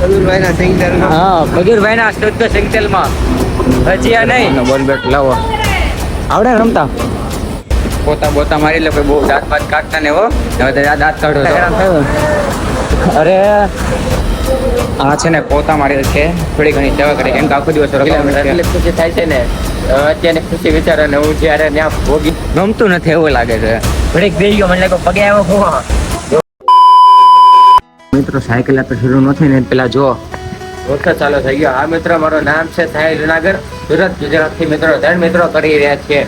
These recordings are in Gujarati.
ખજૂરભાઈના સિંગતેલ. હા ખજૂરભાઈના શુદ્ધ સિંગતેલમાં ભજીયા નહીં બોલ બેટ લાવો. આવડે ને રમતા? પોતા બોતા મારી લે કોઈ બહુ દાંત બાત કાઢતા ને હો. હવે તો દાંત કાઢો તો. અરે આ છે ને પોતા મારી છે થોડી ઘણી સેવા કરી કેમ કે આખો દિવસ એટલે ખુશી થાય છે ને અત્યારે ખુશી વિચારો ને હું જ્યારે ત્યાં ભોગી ગમતું નથી એવું લાગે છે. ઘડીક દઈ ગયો મને લાગ્યો પગે આવ્યો. મિત્રો સાયકલ આપણે શરૂ નથી ને પેલા જો વરસાદ ચાલુ થઈ ગયો. આ મિત્રો મારું નામ છે સાહિલ જુનાગર, સુરત ગુજરાતથી મિત્રો 3 મિત્રો કરી રહ્યા છે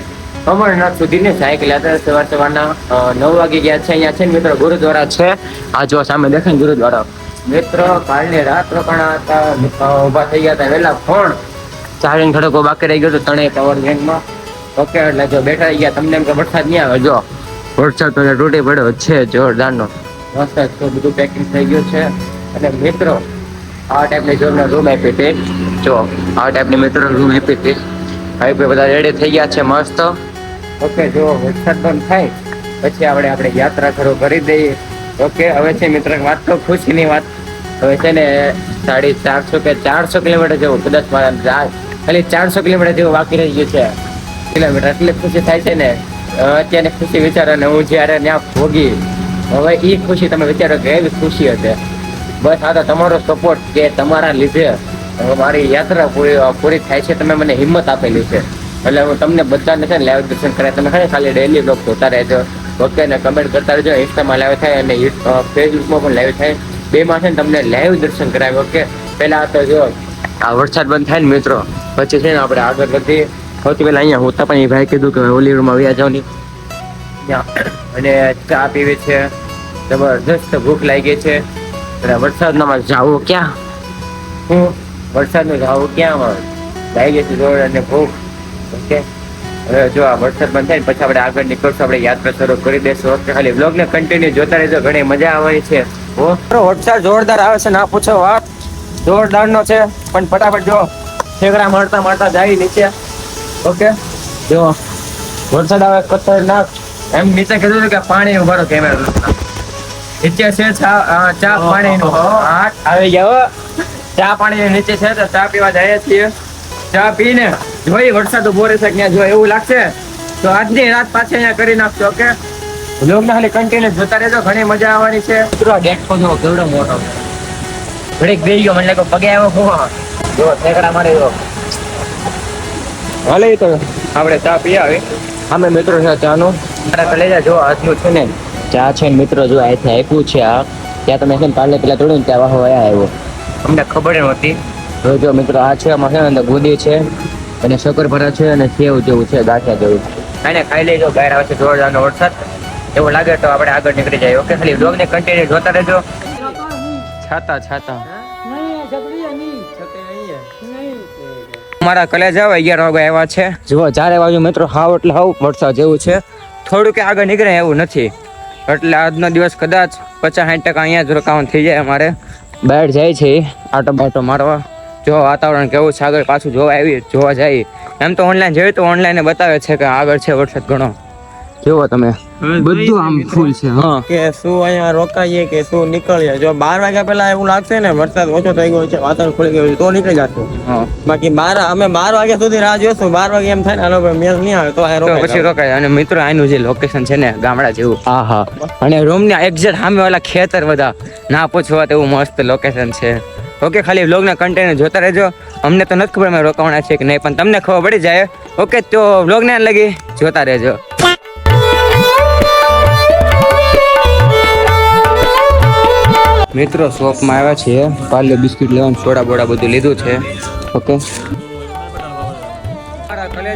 અમરનાથ સુધીની સાયકલ યાત્રા. સવારના 9 વાગે ગયા છે. અહીંયા છે મિત્રો ગુરુદ્વારા છે. આ જો સામે દેખાય ગુરુદ્વારા. મિત્રો કાલની રાત રોકાણા હતા, ઉભા થઈ ગયા હતા વહેલા પણ ચાર્જિંગ થોડોક બાકી રહી ગયો હતો ત્રણેય પાવર બેંકમાં. ઓકે એટલે જો બેઠા રહી ગયા. તમને એમ કે વરસાદ નહીં આવે, જો વરસાદ તો તૂટી પડ્યો છે જોરદારનો. મસ્ત તો બધું પેકિંગ થઈ ગયું છે. અને મિત્રો આ ટાઈપની જોરદાર રૂમ આપી હતી. જો આ ટાઈપની મિત્રો રૂમ આપી હતી. હવે બધા રેડી થઈ ગયા છે મસ્ત. ઓકે જો વરસાદ બંધ થાય પછી આપણે યાત્રા શરૂ કરી દઈએ. ઓકે હવે છે મિત્ર વાત તો ખુશીની વાત. હવે છે ને 450 કે 400 કિલોમીટર જેવું કદાચ ખાલી 400 કિલોમીટર જેવું બાકી રહી ગયું છે કિલોમીટર. એટલે ખુશી થાય છે ને અત્યારે ખુશી વિચારો ને હું જ્યારે ત્યાં ભોગી હવે એ ખુશી તમે વિચારો કે એવી ખુશી હશે. બસ આ તો તમારો સપોર્ટ કે તમારા લીધે મારી યાત્રા પૂરી થાય છે. તમે મને હિંમત આપેલી છે એટલે હું તમને બધાને છે ને લાઈવ દર્શન કરાય. તમે ખાલી ડેલી બ્લોગ જોતા રહેજો. ઓકે ને કમેન્ટ કરતા રહેજો. ઇન્સ્ટામાં લાઈવ થાય અને ફેસબુકમાં પણ લાઈવ થાય. બેમાં છે ને તમને લાઈવ દર્શન કરાવે. ઓકે પહેલા તો જો આ વરસાદ બંધ થાય ને મિત્રો પછી છે ને આપણે આગળ વધીએ. સૌથી પહેલા અહીંયા હોતા પણ એ ભાઈ કીધું કે ઓલી રૂમમાં આવ્યા જાવ ની અને ચા પીવી છે. જબરદસ્ત ભૂખ લાગી છે. વરસાદમાં જાવું ક્યાં હું વરસાદનું જાવું ક્યાં લાગી છે જોર અને ભૂખ. ઓકે હવે જો આ વરસાદ બંધ થાય ને પછી આપણે આગળ નીકળશું. આપણે યાત્રા શરૂ કરી દઈશું. ઓકે ખાલી બ્લોગને કન્ટિન્યુ જોતા રહેજો, ઘણી મજા આવવાની છે. વરસાદ જોરદાર આવે છે ના પૂછો વાત. જોરદારનો છે પણ ફટાફટ જો ઠેકડા મારતા જાય નીચે. ઓકે જો વરસાદ આવે ખતરનાક. એમ નીચે કીધું કે પાણી ઉભારો કેમેરા નીચે છે ચા પાણીનો આવી ગયા. ચા પાણી નીચે છે તો ચા પીવા જઈએ છીએ. ચા પીને જોઈ વરસાદ ઉભો રહેશે ક્યાં જો એવું લાગશે તો આજની રાત પાછી અહીંયા કરી નાખશો. ઓકે લોક ખાલી કન્ટિન્યુ જોતા રહેજો, ઘણી મજા આવવાની છે. દેખો જો કેવડો મોટો ઘડીક દઈ ગયો મને લાગ્યો પગે આવ્યો. જો ઠેકડા મારી દો. હાલે તો આપણે ચા પી આવી. અમે મિત્રો છે ચાનું કલેજા જો આજનું છે ને ચા છે ને મિત્રો જો અહીંથી આપ્યું છે. આ ત્યાં તમે છે ને પાર્લે પેલા થોડું ને ત્યાં વાહો આવ્યો અમને ખબર નહોતી. જો મિત્રો આ છે આમાં છે ને અંદર ગુદી છે અને શક્કરપારા છે અને સેવ જેવું છે ગાંઠિયા જેવું. એને ખાઈ લેજો. બહાર આવે છે જોરદારનો વરસાદ. એવું લાગે તો આપણે આગળ નીકળી જાય. ઓકે ખાલી બ્લોગને કન્ટિન્યુ જોતા રહેજો. છાતા મારા કલેજા 11 વાગે આવ્યા છે. જુઓ 4 વાગે મિત્રો હાવ એટલે હાવ વરસાદ જેવું છે. થોડુંક આગળ નીકળે એવું નથી. એટલે આજનો દિવસ કદાચ 50-60% અહીંયા જ રોકાવાનું થઈ જાય. અમારે બહાર જાય છે આટો બાટો મારવા. જો વાતાવરણ કેવું છે આગળ પાછું જોવા જાય. એમ તો ઓનલાઈન જોયું તો ઓનલાઈન બતાવે છે કે આગળ છે વરસાદ ઘણો. જુઓ તમે બધું આમ ફૂલ છે. હા કે શું અહીંયા રોકાઈએ કે શું નીકળીએ. જો 12 વાગ્યા પહેલા એવું લાગશે ને વરસાદ ઓછો થઈ ગયો છે, વાતાવરણ ખુલી ગયું તો નીકળી જશું. બાકી અમે 12 વાગ્યા સુધી રાહ જોઈશું. 12 વાગે એમ થાય ને હાલો મેલ નહીં આવે તો પછી રોકાય. અને મિત્રો આનું જે લોકેશન છે ને ગામડા જેવું. હા અને રૂમ ની એક્ઝેક્ટ સામે વાળા ખેતર બધા ના પૂછવા તેવું મસ્ત લોકેશન છે. ઓકે ખાલી વ્લોગના કન્ટેન્ટ જોતા રહેજો. અમને તો નથી ખબર અમે રોકાવાના છે કે નહીં પણ તમને ખબર પડી જાય. ઓકે તો વ્લોગને લગી જોતા રહેજો. મિત્રો શોપમાં આવ્યા છીએ. પાર્લે બિસ્કિટ લેવાનું સોડા બોડા બધું લીધું છે. ઓકે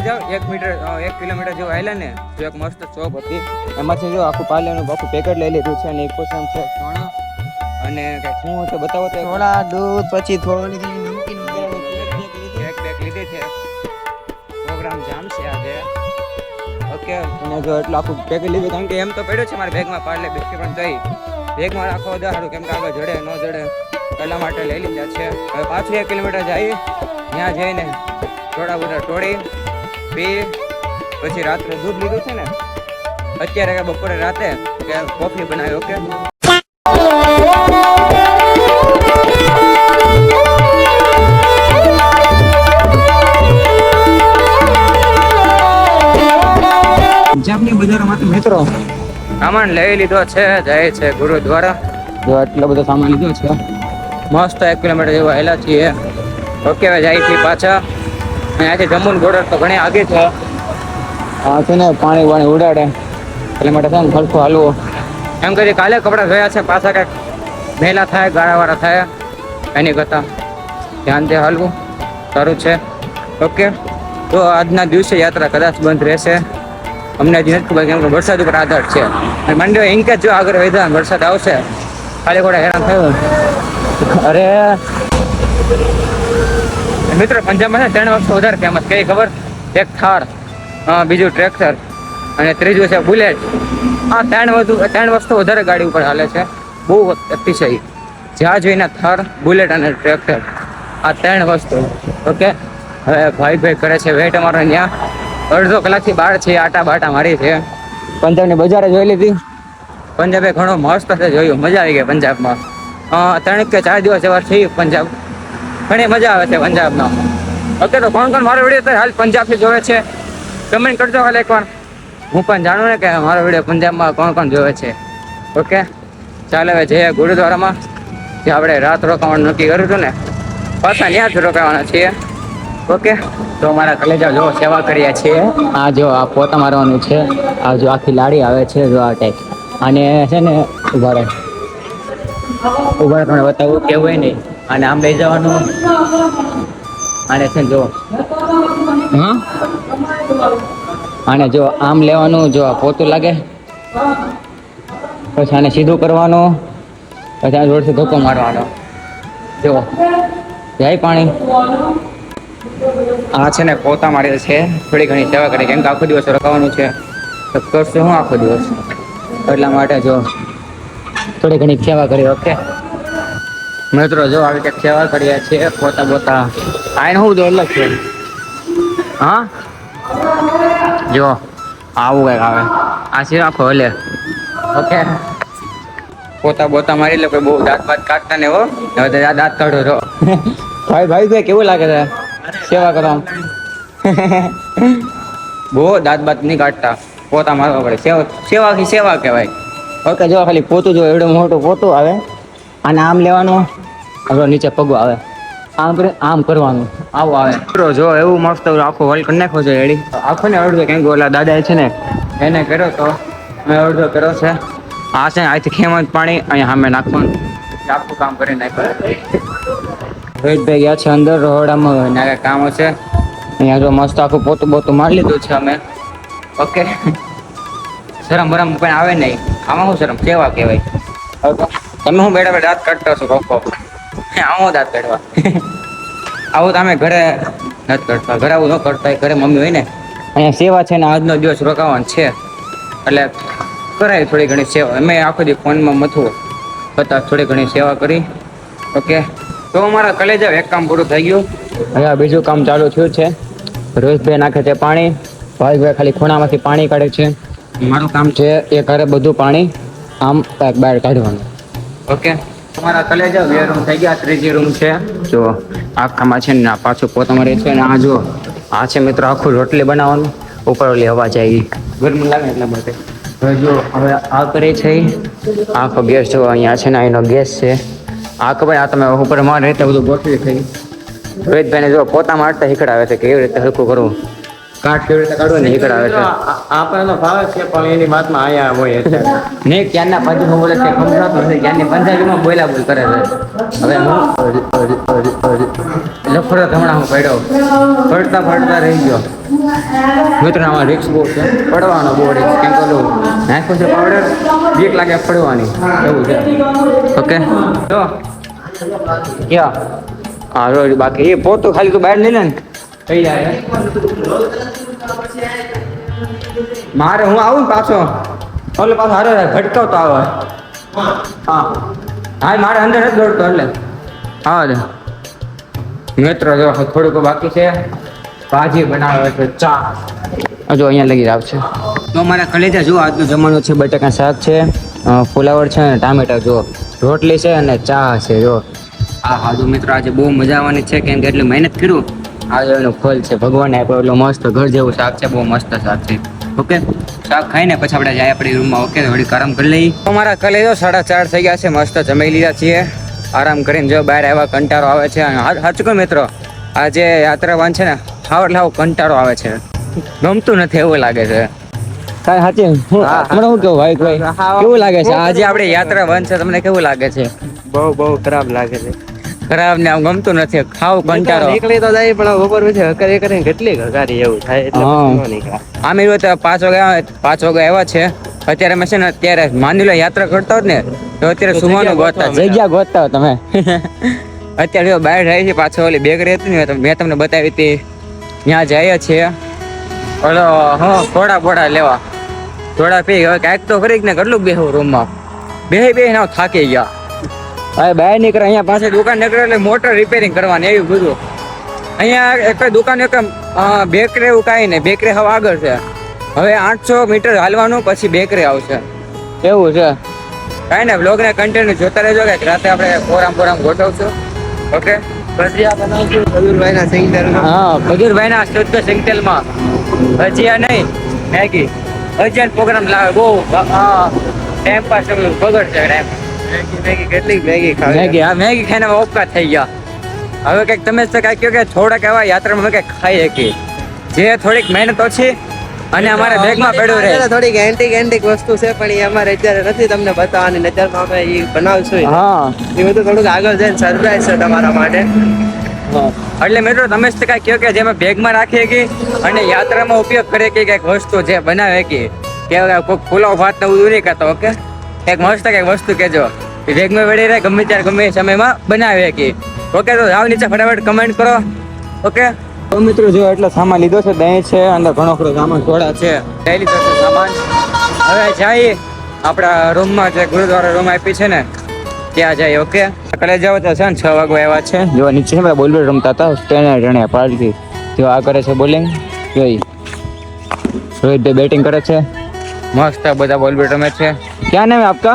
જાઓ 1 કિલોમીટર જેવું આવેલા ને તો એક મસ્ત શોપ હતી. એમાંથી જો આખું પાર્લેનું આખું પેકેટ લઈ લીધું છે. અને એક કોસમ છે સોના અને શું હતો બતાવો તો સોડા દૂધ પછી થોડી નમકીન પેક લીધી છે. પ્રોગ્રામ જામ છે આજે. ઓકે અને જો એટલું આખું પેકેટ લીધું કારણ કે એમ તો પડ્યો છે મારા બેગમાં પાર્લે બિસ્કિટ પણ જઈ બેગમાં રાખો સારું કેમ કે આગળ જડે ન જડે એટલા માટે લઈ લીધા છે. હવે પાછું 1 કિલોમીટર જઈએ. ત્યાં જઈને થોડા બધા ટોળી પી પછી રાત્રે દૂધ લીધું છે ને અત્યારે બપોરે રાતે કોફી બનાવી. ઓકે બજારમાં મિત્રો સામાન લઈ લીધો છે, જાય છે ગુરુદ્વારા. જો આટલો બધો સામાન લીધો છે, મસ્ત 1 કિલોમીટર જેવા હેલા છીએ. ઓકે હવે જાય છે પાછા. અહીંયાથી જમ્મુ બોર્ડર તો ઘણી આગે છે. આ છે ને પાણી વાણી ઉડાડે એટલે માટે છે ને ખર્ચો હાલવો એમ કરી કાલે કપડાં ધોયા છે, પાછા કંઈક મેલા થાય ગાળાવાળા થાય એની કરતાં ધ્યાનથી હાલવું સારું છે. ઓકે તો આજના દિવસે યાત્રા કદાચ બંધ રહેશે. અમને હજી નથી ખબર કેમ કે વરસાદ ઉપર આધાર છે. અને મંડળ ઇન્કે જો આગળ વધ્યા વરસાદ આવશે ખાલી ખોટા હેરાન થયું. અરે મિત્રો પંજાબમાં છે 3 વસ્તુ વધારે ફેમસ કઈ ખબર? એક થાર, બીજું ટ્રેક્ટર અને ત્રીજું છે બુલેટ. આ 3 વસ્તુ વધારે ગાડી ઉપર હાલે છે, બહુ અતિશય. જ્યાં જોઈને થાર, બુલેટ અને ટ્રેક્ટર, આ 3 વસ્તુ. ઓકે હવે ભાઈ કરે છે વેટ અમારો ત્યાં. અડધો કલાકથી બહાર છે, આટા બાટા મારી છે. પંજાબની બજારે જોઈ લીધી. પંજાબે ઘણો મસ્ત છે, જોયું, મજા આવી ગઈ પંજાબમાં. 3 કે 4 દિવસ એવા થઈ પંજાબ, ઘણી મજા આવે છે પંજાબમાં. ઓકે તો કોણ મારો વિડીયો તો હાલ પંજાબથી જોવે છે કમેન્ટ કરજો હાલ એકવાર. હું પણ જાણું ને કે મારો વિડીયો પંજાબમાં કોણ જોવે છે. ઓકે ચાલો હવે જઈએ ગુરુદ્વારામાં, જે આપણે રાત રોકાવાનું નક્કી કર્યું હતું ને, પાછા ત્યાં જ રોકાવાના છીએ. ઓકે તો અમારા કલેજા જો સેવા કરીએ છીએ. આ જો આ પોતા મારવાનું છે, આ જો આખી લાડી આવે છે, જો આ ટાઈપ. અને છે ને ઉભા તમને બતાવું કેવું હોય નહીં. અને આમ લઈ જવાનું, અને છે જો હા, અને જો આમ લેવાનું, જો આ પોતું લાગે, પછી આને સીધું કરવાનું, પછી આ જોડથી ધક્કો મારવાનો. જો જાય પાણી. આ છે ને પોતા મારે છે, થોડી ઘણી સેવા કરી કેમ કે આખો દિવસ રોકાવાનું છે તો કરશું હું આખો દિવસ, એટલા માટે જો થોડી ઘણી સેવા કરી. ઓકે મિત્રો જો આવી કંઈક સેવા કરીએ છીએ, પોતા બોતા આઈને હું બધું અલગ છે. હા જો આવું કંઈક આવે, આ છે આખો હલે. ઓકે પોતા બોતા મારી લે, કોઈ બહુ દાંત બાત કાઢતા ને હો. હવે તો દાંત કાઢો છો ભાઈ કેવું લાગે છે સેવા કરવા? બહુ દાંત બાત નહીં કાઢતા, પોતા મારવા પડે. સેવા કહેવાય. ઓકે જો ખાલી પોતું જો એવડું મોટું પોતું આવે, અને આમ લેવાનું, હવે નીચે પગું આવે, આમ કરવાનું, આવું આવે. જો એવું મસ્ત આખો વર્લ્ડ કરી નાખો છે રેડી. આખો ને અડધો કેમ કે ઓલા દાદા છે ને એને કર્યો તો મેં અડધો કર્યો છે. આ છે અહીંથી ખેમત પાણી અહીંયા સામે નાખવાનું, આખું કામ કરી નાખ્યું. રોહિતભાઈ ગયા છે અંદર રહોડામાં, નાના કામ હશે. અહીંયા જો મસ્ત આખું પોતું બોતું મારી લીધું છે અમે. ઓકે શરમ બરમ પણ આવે નહીં આમાં. શું શરમ? સેવા કહેવાય. તમે હું બેઠા દાંત કાઢતા છો કોકો? આવો દાંત કાઢવા આવું તો અમે ઘરે નથી કરતા, ઘરે આવું ન કરતા, ઘરે મમ્મી હોય ને. અહીંયા સેવા છે ને આજનો દિવસ રોકાવાનું છે એટલે કરાય થોડી ઘણી સેવા. અમે આખો દી ફોનમાં મથવું છતાં થોડી ઘણી સેવા કરી. ઓકે તો અમારા કલેજા એક કામ પૂરું થઈ ગયું. હવે બીજું કામ ચાલુ થયું છે. રોહિતભાઈ નાખે છે પાણી, ભાઈભાઈ ખાલી ખૂણામાંથી પાણી કાઢે છે. મારું કામ છે એ ઘરે બધું પાણી આમ બહાર કાઢવાનું. ઓકે તમારા કલેજા 2 રૂમ થઈ ગયા, 3જી રૂમ છે. જો આખામાં છે ને પાછું પોતામાં રહે છે. અને આ જો આ છે મિત્રો આખું રોટલી બનાવવાનું, ઉપર ઓલી હવા જાય ગરમી લાગે એટલા માટે. હવે જો હવે આ કરે છે આખો ગેસ. જો અહીંયા છે ને અહીંનો ગેસ છે. આ ખબર આ તમે ઉપર માં રહેતા બધું ગોઠવી થઈ. રોહિતભાઈને જો પોતા મારતા શીખડાવે છે કેવી રીતે હલકું કરવું, કાટ કેવી રીતે કાઢવું ને શીખડાવે છે. આપણને ભાવે છે પણ એની વાતમાં આયા હોય નહીં ક્યારના પંજાબમાં બોલે છે, સમજાતું નથી. ક્યારની પંજાબીમાં બોલ કરે છે. હવે હું લફડો હમણાં હું પડ્યો, પડતા રહી ગયો. મિત્રો આમાં રિક્સ બહુ છે, પડવાનો બહુ રિક્સ. કેમ કે નાખ્યું છે પાવડર, બીક લાગે પડવાની એવું છે. ઓકે જો ક્યાં હા રોજ બાકી એ પોતું ખાલી તું બહાર લઈ લે ને થઈ જાય. મારે હું આવું ને પાછો ઓલે પાછો હારે ભટકાવતો આવે. હા મારે અંદર નથી દોડતો એટલે હા મિત્રો જો થોડુંક બાકી છે. ભાજી બનાવે છે, ચા જો અહીંયા લગી આવશે. તો મારા કલેજા જો આજનો જમવાનું છે, બટાકા શાક છે, ફુલાવર છે અને ટામેટા, જો રોટલી છે અને ચા છે. જો હા જો મિત્રો આજે બહુ મજા આવવાની છે કેમ કે એટલી મહેનત કર્યું. આજે એનું ફળ છે, ભગવાને આપ્યો એટલું મસ્ત ઘર જેવું શાક છે, બહુ મસ્ત શાક છે. ઓકે શાક ખાઈને પછી આપણે જાય આપણી રૂમમાં. ઓકે થોડીક આરામ કરી લઈએ. અમારા કલે જો 4:30 થઈ ગયા છે, મસ્ત જમી લીધા છીએ, આરામ કરીને જો બહાર આવ્યા. કંટાળો આવે છે. સાચું કહું મિત્રો, આજે યાત્રાવાન છે ને હાવ કંટાળો આવે છે, ગમતું નથી એવું લાગે છે. કાંઈ સાચી હમણાં હું કેવું ભાઈ કેવું લાગે છે આજે આપણે યાત્રા બંધ છે, તમને કેવું લાગે છે? બહુ ખરાબ લાગે છે. ખરાબ ને આમ ગમતું નથી, ખાવ કંટાળો. નીકળી તો જાય પણ બપોર પછી કરીને કેટલી ઘગારી એવું થાય એટલે ન નીકળે. આમ એવું તો 5 વાગે આવ્યા છે અત્યારે. અમે છે ને અત્યારે માની લો યાત્રા કરતા હોત ને તો અત્યારે સુવાનું ગોતતા, જગ્યા ગોતતા હો તમે. અત્યારે જો બહાર જાય છે, પાછો ઓલી બેકરી હતી ને મેં તમને બતાવી હતી, ત્યાં જઈએ છીએ. ઓલો થોડા લેવા, થોડા પી. હવે કાંઈક તો ખરી ને કેટલું બેહું રૂમમાં, બે ના થાકી ગયા. હવે બહાર નીકળે, અહીંયા પાસે દુકાન નીકળે એટલે મોટર રિપેરિંગ કરવાની એવું બધું. અહીંયા એક દુકાન એક બેકરી એવું કાંઈ નહીં, બેકરી હવે આગળ છે. હવે 800 મીટર હાલવાનું પછી બેકરી આવશે એવું છે. કાંઈ ને બ્લોગને કન્ટિન્યુ જોતા રહેજો કે રાતે આપણે પ્રોગ્રામ ગોઠવશું. ઓકે ભજીયા બનાવશું ખજૂરભાઈના સિંગટેલમાં. હા ખજૂરભાઈના શુદ્ધ સિંગટેલમાં ભજીયા નહીં મેગી. ભજીયા પ્રોગ્રામ લાવે બહુ ટાઈમ પાસ બગડ છે. મેગી કેટલી મેગી મેગી ખાઈને ઓપકા થઈ ગયા. હવે કંઈક તમે કાંઈક કહો કે થોડાક એવા યાત્રામાં કંઈક ખાઈ શકીએ જે થોડીક મહેનત ઓછી અને અમારે બેગમાં પડ્યું રહે. થોડીક એન્ટિક વસ્તુ છે પણ એ અમારે અત્યારે નથી તમને બતાવવાની. નજરમાં અમે એ બનાવશું. હા એ બધું થોડુંક આગળ જઈને સરપ્રાઈઝ છે તમારા માટે. એટલે મિત્રો તમે જ કાંઈક કહો કે જેમાં બેગમાં રાખીએ કે અને યાત્રામાં ઉપયોગ કરે કે કંઈક વસ્તુ જે બનાવે કે કોઈ પુલાવ ભાત ને બધું નહીં કરતો. ઓકે એક મસ્ત કંઈક વસ્તુ કહેજો કે બેગમાં વળી રહે, ગમે ત્યારે ગમે એ સમયમાં બનાવે કે. ઓકે તો જાઓ નીચે ફટાફટ કમેન્ટ કરો. ઓકે તો મિત્રો જો એટલો સામાન લીધો છે, દહીં છે, અંદર ઘણો ખરો સામાન થોડા છે, લઈ લીધો છે સામાન. હવે જઈએ આપણા રૂમમાં, જે ગુરુદ્વારા રૂમ આપી છે ને ત્યાં જઈએ. ઓકે કાલે જાવ તો છે ને 6 વાગે આવ્યા છે. જો નીચે છે બોલબેટ રમતા હતા, ટેણે પાડતી. જો આ કરે છે બોલિંગ, જોઈ રોહિતભાઈ બેટિંગ કરે છે, મસ્ત બધા બોલબેટ રમે છે. क्या नाम है आपका?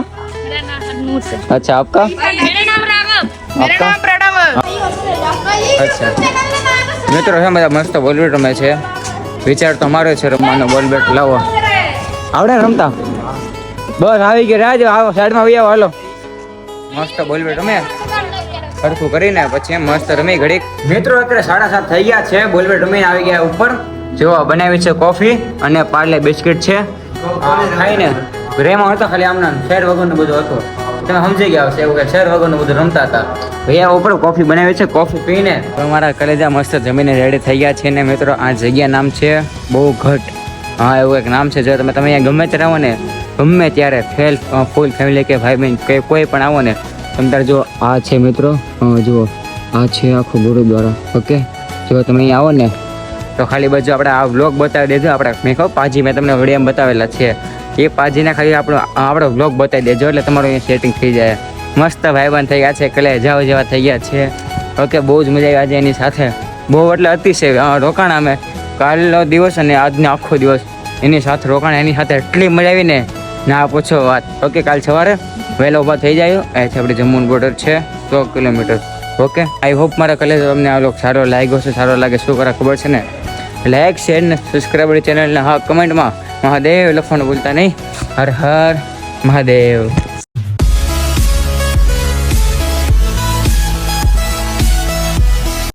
मेरा नाम हनूर है। अच्छा आपका? मेरा नाम राघव। आपका? प्रणव। અચ્છા મિત્રો છે બધા મસ્ત બોલબેટ રમે છે. વિચાર તો મારો છે રમવાનો બોલબેટ. લાવો આવડે રમતા? બસ આવી ગયા રાજ, આવો સાઈડમાં આવી આવો. હાલો મસ્ત બોલબેટ રમે સરખું કરીને પછી મસ્ત રમી ઘડીક. મિત્રો અત્યારે 7:30 થઈ ગયા છે, બોલબેટ રમીને આવી ગયા ઉપર. જો બનાવી છે કોફી અને પાર્લે બિસ્કિટ છે. ખાઈને રેમાં હતો ખાલી આમના શેર વગરનું બધું હતું, તમે સમજી ગયા હશે એવું કે શેર વગરનું બધું રમતા હતા. ભૈયા ઉપર કોફી બનાવી છે, કોફી પીને અમારા કલેજા મસ્ત જમીને રેડી થઈ ગયા છે. ને મિત્રો આ જગ્યા નામ છે બહુ ઘટ. હા એવું એક નામ છે. જો તમે અહીંયા ગમે ત્યારે આવો ને, ગમે ત્યારે ફૂલ ફેમિલી કે ભાઈ બહેન કે કોઈ પણ આવો ને તમે તારે જો આ છે મિત્રો, જુઓ આ છે આખું ગુરુદ્વારા. ઓકે જો તમે અહીંયા આવો ને તો ખાલી બાજુ આપણે આ વ્લોગ બતાવી દેજો. આપણે મેં કહું પાજી મેં તમને વિડીયો બતાવેલા છે, એ પાજીને ખાલી આપણો વ્લોગ બતાવી દેજો એટલે તમારું અહીંયા સેટિંગ થઈ જાય. મસ્ત ભાઈબંધ થઈ ગયા છે, કલે જાવ જેવા થઈ ગયા છે. ઓકે બહુ જ મજા આવી આજે એની સાથે, બહુ એટલે અતિશય રોકાણ. અમે કાલનો દિવસ અને આજનો આખો દિવસ એની સાથે રોકાણ, એની સાથે એટલી મજા આવી ને ના પૂછો વાત. ઓકે કાલ સવારે વહેલા ઊભા થઈ જાય. અહીંથી આપણી જમ્મુનું બોર્ડર છે 100 કિલોમીટર. ઓકે આઈ હોપ મારા કલેજ તમને આ લોક સારો લાગ્યો છે, સારો લાગે શું કરે ખબર છે ને, લાઈક શેર ને સબસ્ક્રાઈબ ચેનલને. હા કમેન્ટમાં મહાદેવ લખવાનું ભૂલતા નહીં. હર હર મહાદેવ.